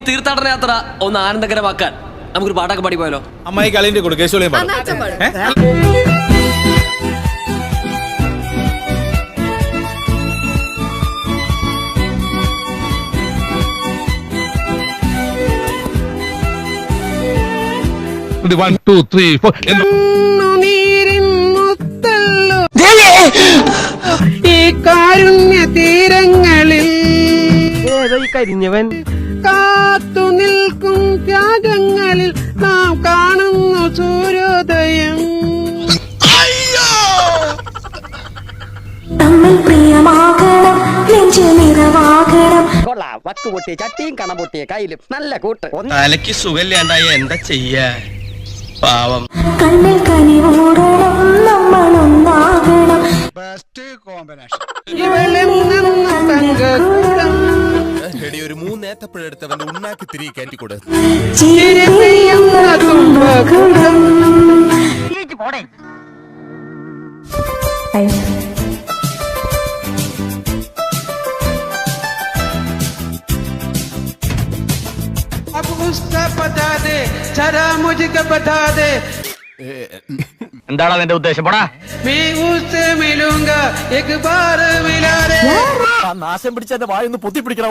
തീർത്ഥാടന യാത്ര ഒന്ന് ആനന്ദകരമാക്കാൻ നമുക്കൊരു പാട്ടൊക്കെ പാടി പോയാലോ? അമ്മായി കളിന്റെ കൂടെ കേശോളിയും ഈ കാരുണ്യ തീരങ്ങളിൽ കരിഞ്ഞവൻ കാത്തു നിൽക്കും ത്യാഗങ്ങളിൽ നാം കാണുന്നു സൂര്യോദയം. വക്കുപൊട്ടിയ ചട്ടിയും കണ പൊട്ടിയ കയ്യിലും നല്ല കൂട്ട്. തലയ്ക്ക് സുഖമില്ലാണ്ടായ എന്താ ചെയ്യാ പാവം. കണ്ണിൽ കനിവൂടണം നമ്മളൊന്നാകണം. ഒരു 3 ഏത്തപ്പഴെടുത്തവന്റെ ഉണ്ണാക്കി തിരികെ കയറ്റിക്കൊടു. എന്താണ് അതിന്റെ ഉദ്ദേശം? പോടാ. നാശം പിടിച്ചെന്റെ വായൊന്ന് പൊത്തിപ്പിടിക്കണോ?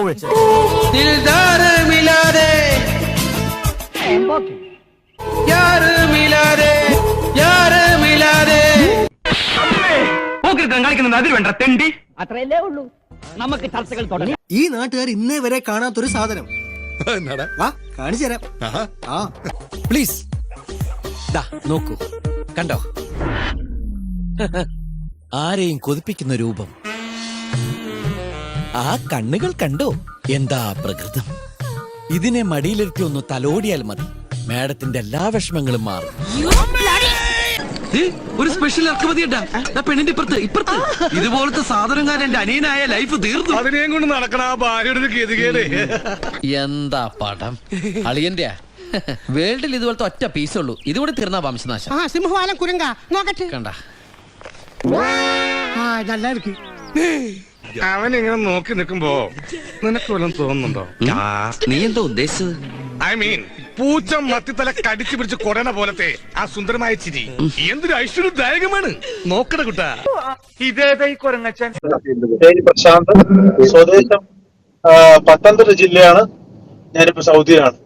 കളിക്കുന്നത് അതിൽ വേണ്ട തെണ്ടി. അത്രയല്ലേ ഉള്ളൂ. നമുക്ക് ചർച്ചകൾ തുടങ്ങാം. ഈ നാട്ടുകാർ ഇന്നേ വരെ കാണാത്തൊരു സാധനം വാ കാണിച്ചു തരാം. പ്ലീസ് നോക്കൂ, കണ്ടോ? ആരെയും കൊതിപ്പിക്കുന്ന രൂപം. ആ കണ്ണുകൾ കണ്ടോ? എന്താ പ്രകൃതം. ഇതിനെ മടിയിലിരുത്തി ഒന്ന് തലോടിയാൽ മതി, മാഡത്തിന്റെ എല്ലാ വിഷമങ്ങളും മാറും. ഒരു സ്പെഷ്യൽ ഇറക്കുമതി പെണ്ണിന്റെ ഇപ്പുറത്ത് ഇതുപോലത്തെ സാധനക്കാരൻ എന്റെ അനിയനായ ലൈഫ് തീർന്നു. അതിനെയും കൊണ്ട് നടക്കണ ആ ഭാര്യയുടെ ഗതികേട്. എന്താ പടം അളിയന്റെ വേൾഡിൽ ഇതുപോലത്തെ ഒറ്റ പീസേ ഉള്ളൂ. ഇതുകൂടി തീർന്നാ വംശനാശം. സിംഹവാലം കുരങ്ങ നോക്കട്ടെ. കണ്ട അവനിങ്ങനെ നോക്കി നിൽക്കുമ്പോ നിനക്ക് വല്ലതും തോന്നുന്നുണ്ടോ? നീ എന്താ ഉദ്ദേശിച്ചത്? ഐ മീൻ പൂച്ച മത്തിത്തല കടിച്ചു പിടിച്ച് കൊടന പോലത്തെ ആ സുന്ദരമായ ചിരി എന്തൊരു ഐശ്വര്യദായകമാണ്. നോക്കണ കുട്ടാ. ഇതേതായി കൊരങ്ങച്ചൻ? പ്രശാന്ത്, സ്വദേശം പത്തനംതിട്ട ജില്ലയാണ്. ഞാനിപ്പോ സൗദിയിലാണ്.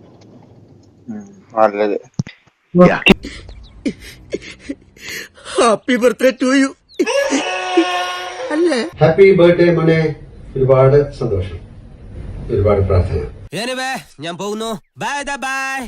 Happy birthday to you. അല്ലേ? ഹാപ്പി ബർത്ത്ഡേ മോനെ. ഒരുപാട് സന്തോഷം, ഒരുപാട് പ്രാർത്ഥന. ഞാൻ പോകുന്നു. Bye by.